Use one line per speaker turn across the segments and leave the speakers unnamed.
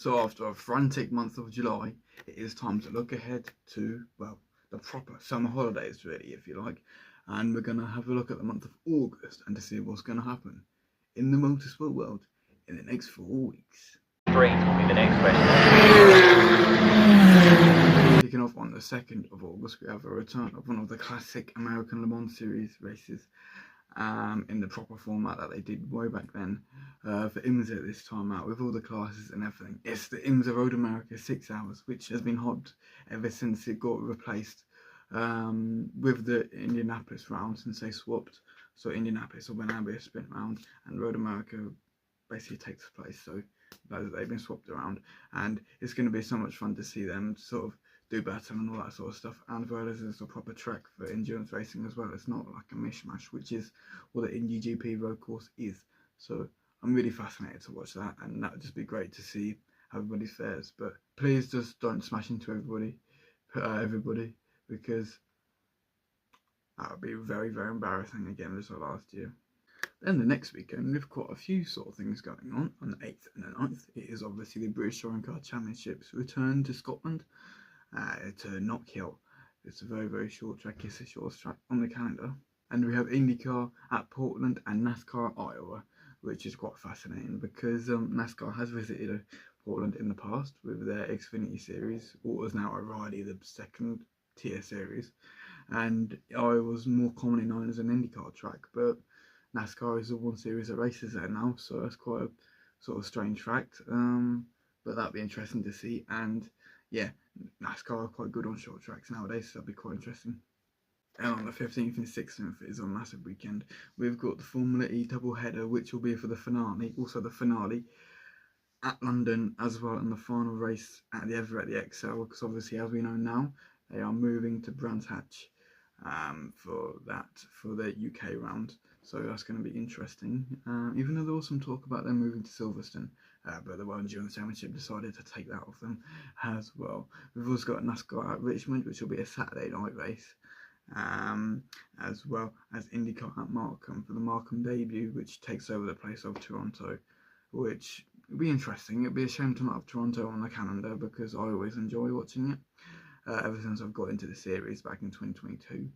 So after a frantic month of July, it is time to look ahead to, well, the proper summer holidays really, if you like. And we're going to have a look at the month of August and to see what's going to happen in the motorsport world in the next 4 weeks.
3 will be the next question.
Kicking off on the 2nd of August, we have a return of one of the classic American Le Mans Series races in the proper format that they did way back then for IMSA this time out, with all the classes and everything. It's the IMSA Road America 6 Hours, which has been hot ever since it got replaced with the Indianapolis round, since they swapped. So Indianapolis will now be a sprint round and Road America basically takes place. So they've been swapped around, and it's going to be so much fun to see them sort of do better and all that sort of stuff. And as well as it's a proper track for endurance racing as well. It's not like a mishmash, which is what the Indy GP road course is. So I'm really fascinated to watch that, and that would just be great to see how everybody fares. But please just don't smash into everybody, because that would be very, very embarrassing again, just like last year. Then the next weekend, we've got a few sort of things going on. On the 8th and the 9th, it is obviously the British Touring Car Championships return to Scotland, to Knockhill. It's a very, very short track. It's the shortest track on the calendar. And we have IndyCar at Portland and NASCAR at Iowa, which is quite fascinating because NASCAR has visited Portland in the past with their Xfinity series, what is now O'Reilly, the second tier series. And Iowa was more commonly known as an IndyCar track, but NASCAR is the one series that races there now, so that's quite a sort of strange fact. But that'd be interesting to see. And yeah, NASCAR are quite good on short tracks nowadays, so that'd be quite interesting. And on the 15th and 16th is a massive weekend. We've got the Formula E double header, which will be for the finale, also the finale at London as well, and the final race at the Everett, the XL, because obviously, as we know now, they are moving to Brands Hatch for the UK round. So that's going to be interesting, even though there was some talk about them moving to Silverstone, but the World Endurance Championship decided to take that off them as well. We've also got NASCAR at Richmond, which will be a Saturday night race, as well as IndyCar at Markham for the Markham debut, which takes over the place of Toronto, which will be interesting. It'd be a shame to not have Toronto on the calendar because I always enjoy watching it, ever since I've got into the series back in 2022.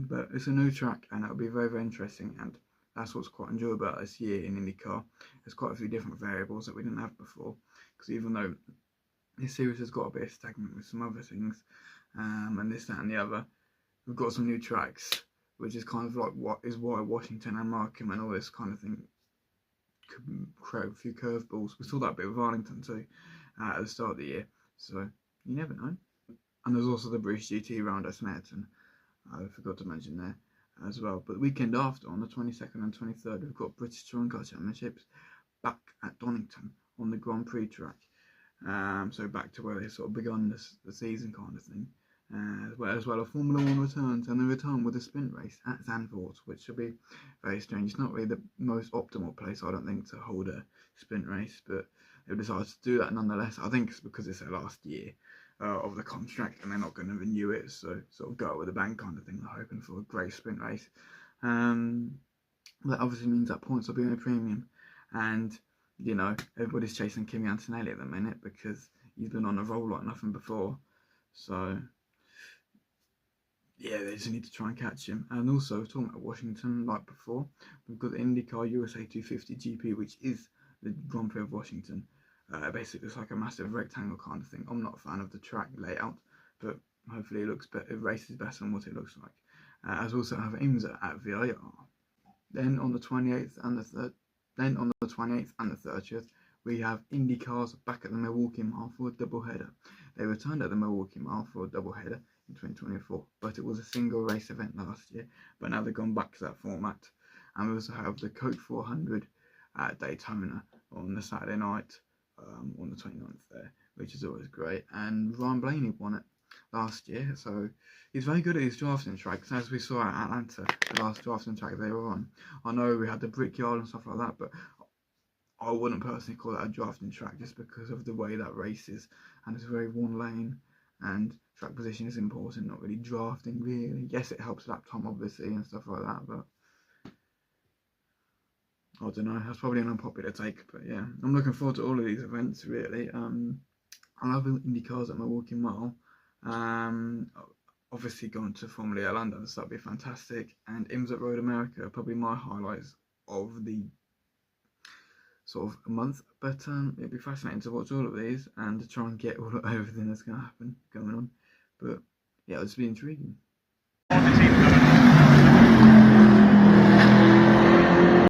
But it's a new track and it'll be very, very interesting, and that's what's quite enjoyable about this year in IndyCar. There's quite a few different variables that we didn't have before, because even though this series has got a bit of stagnant with some other things, and this, that and the other, we've got some new tracks, which is kind of like what is why Washington and Markham and all this kind of thing could create a few curveballs. We saw that bit with Arlington too at the start of the year, so you never know. And there's also the British GT round at Snetterton, I forgot to mention there as well. But the weekend after, on the 22nd and 23rd, we've got British Touring Car Championships back at Donington on the Grand Prix track. So back to where they sort of begun the season kind of thing. As well as Formula 1 returns, and they return with a sprint race at Zandvoort, which will be very strange. It's not really the most optimal place, I don't think, to hold a sprint race, but they've decided to do that nonetheless. I think it's because it's their last year of the contract and they're not going to renew it, so sort of go with a bang kind of thing. They're hoping for a great sprint race. That obviously means that points will be on a premium, and you know, everybody's chasing Kimi Antonelli at the minute because he's been on a roll like nothing before. So yeah, they just need to try and catch him. And also, talking about Washington, like before, we've got the IndyCar USA 250 GP, which is the Grand Prix of Washington. Basically, it's like a massive rectangle kind of thing. I'm not a fan of the track layout, but hopefully it looks better. It races better than what it looks like. As we also have IMSA at VIR. Then on the 28th and the 30th, we have IndyCars back at the Milwaukee Mile for a doubleheader. They returned at the Milwaukee Mile for a doubleheader in 2024, but it was a single race event last year. But now they've gone back to that format. And we also have the Coke 400 at Daytona on the Saturday night, on the 29th there, which is always great. And Ryan Blaney won it last year, so he's very good at his drafting tracks, as we saw at Atlanta, the last drafting track they were on. I know we had the Brickyard and stuff like that, but I wouldn't personally call that a drafting track just because of the way that races, and it's very one lane, and track position is important, not really drafting really. Yes, it helps lap time obviously and stuff like that, but I don't know, that's probably an unpopular take, but yeah, I'm looking forward to all of these events, really. I love IndyCars at my walking mile. Um, Obviously going to Formula E London, so that'd be fantastic. And IMSA Road America are probably my highlights of the sort of a month. But it'd be fascinating to watch all of these and to try and get all of everything that's going to happen going on. But yeah, it'll just be intriguing.